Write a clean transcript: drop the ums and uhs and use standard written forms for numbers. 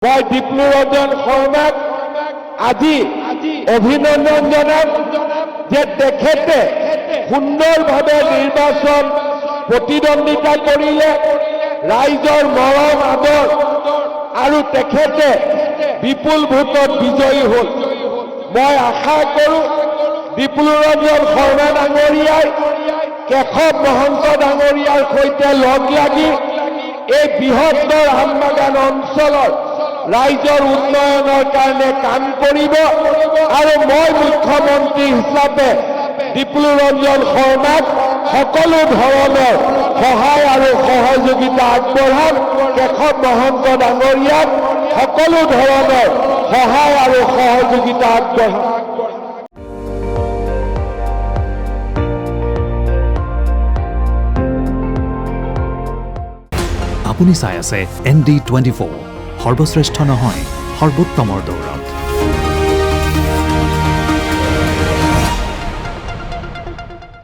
মই ডিপ্লুৰঞ্জন শৰ্মাক আজি অভিনন্দন জনাম যে তেখেতে সুন্দৰভাৱে নিৰ্বাচন প্ৰতিদ্বন্দ্বিতা কৰিলে, ৰাইজৰ মৰম আদৰ আৰু তেখেতে বিপুল ভোটত বিজয়ী হ'ল। মই আশা কৰোঁ ডিপ্লুৰঞ্জন শৰ্মা ডাঙৰীয়াই কেশৱ মহন্ত ডাঙৰীয়াৰ সৈতে লগ লাগি এই বৃহত্তৰ আমবাগান অঞ্চলৰ ৰাইজৰ উন্নয়নৰ কাৰণে কাম কৰিব আৰু মই মুখ্যমন্ত্ৰী হিচাপে ডিপ্লুৰঞ্জন শৰ্মাক সকলো ধৰণৰ সহায় আৰু সহযোগিতা আগবঢ়াম। কেশৱ মহন্ত ডাঙৰীয়াক সকলো ধৰণৰ সহায় আৰু সহযোগিতা আগবঢ়াম। আপুনি চাই আছে ND24, সৰ্বশ্ৰেষ্ঠ নহয় সৰ্বোত্তমৰ দৌৰ।